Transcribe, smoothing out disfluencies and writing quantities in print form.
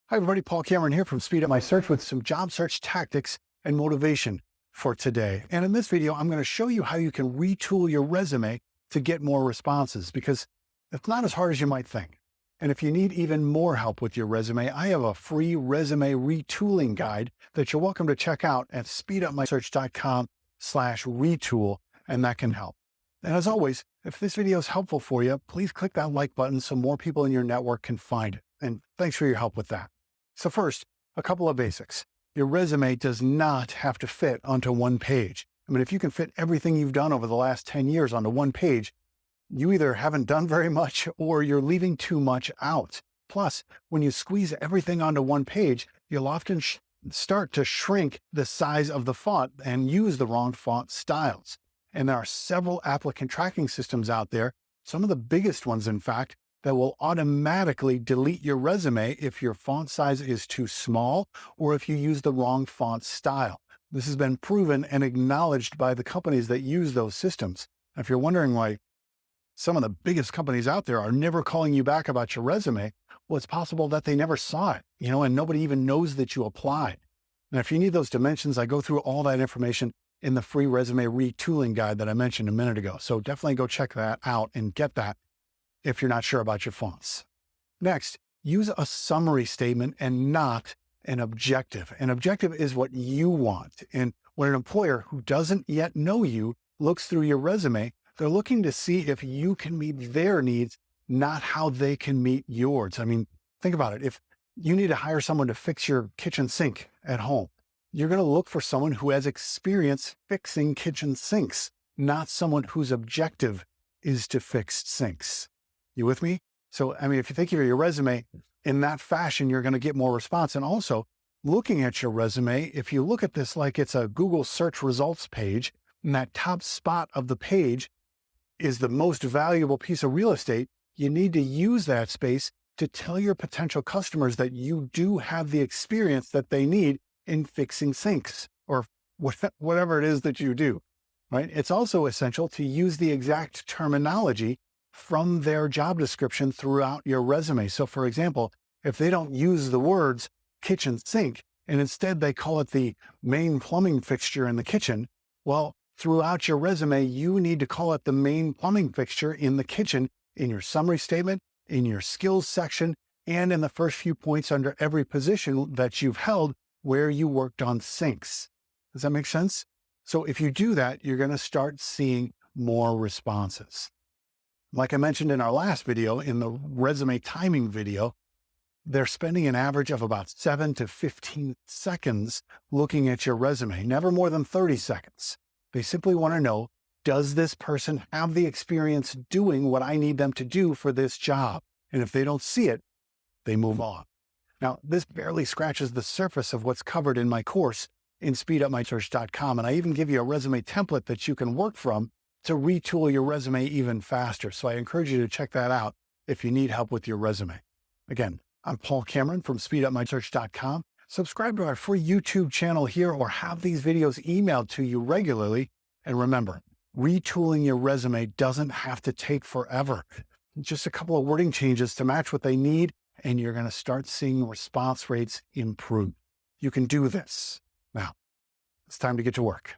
Hi everybody, Paul Cameron here from Speed Up My Search with some job search tactics and motivation for today. And in this video, I'm going to show you how you can retool your resume to get more responses, because it's not as hard as you might think. And if you need even more help with your resume, I have a free resume retooling guide that you're welcome to check out at speedupmysearch.com/retool, and that can help. And as always, if this video is helpful for you, please click that like button so more people in your network can find it. And thanks for your help with that. So first, a couple of basics. Your resume does not have to fit onto one page. I mean, if you can fit everything you've done over the last 10 years onto one page, you either haven't done very much or you're leaving too much out. Plus, when you squeeze everything onto one page, you'll often start to shrink the size of the font and use the wrong font styles. And there are several applicant tracking systems out there, some of the biggest ones, in fact, that will automatically delete your resume if your font size is too small or if you use the wrong font style. This has been proven and acknowledged by the companies that use those systems. If you're wondering why some of the biggest companies out there are never calling you back about your resume, well, it's possible that they never saw it, and nobody even knows that you applied. And if you need those dimensions, I go through all that information in the free resume retooling guide that I mentioned a minute ago. So definitely go check that out and get that if you're not sure about your fonts. Next, use a summary statement and not an objective. An objective is what you want. And when an employer who doesn't yet know you looks through your resume, they're looking to see if you can meet their needs, not how they can meet yours. I mean, think about it. If you need to hire someone to fix your kitchen sink at home, you're going to look for someone who has experience fixing kitchen sinks, not someone whose objective is to fix sinks. You with me? So, I mean, if you think of your resume in that fashion, you're going to get more response. And also, looking at your resume, if you look at this like it's a Google search results page, and that top spot of the page is the most valuable piece of real estate, you need to use that space to tell your potential customers that you do have the experience that they need in fixing sinks or whatever it is that you do, right? It's also essential to use the exact terminology from their job description throughout your resume. So for example, if they don't use the words kitchen sink and instead they call it the main plumbing fixture in the kitchen, well, throughout your resume, you need to call it the main plumbing fixture in the kitchen in your summary statement, in your skills section, and in the first few points under every position that you've held where you worked on sinks. Does that make sense? So if you do that, you're going to start seeing more responses. Like I mentioned in our last video, in the resume timing video, they're spending an average of about 7 to 15 seconds looking at your resume, never more than 30 seconds. They simply want to know, does this person have the experience doing what I need them to do for this job? And if they don't see it, they move on. Now, this barely scratches the surface of what's covered in my course in speedupmysearch.com. And I even give you a resume template that you can work from to retool your resume even faster. So I encourage you to check that out if you need help with your resume. Again, I'm Paul Cameron from speedupmysearch.com. Subscribe to our free YouTube channel here or have these videos emailed to you regularly. And remember, retooling your resume doesn't have to take forever. Just a couple of wording changes to match what they need, and you're going to start seeing response rates improve. You can do this. Now, it's time to get to work.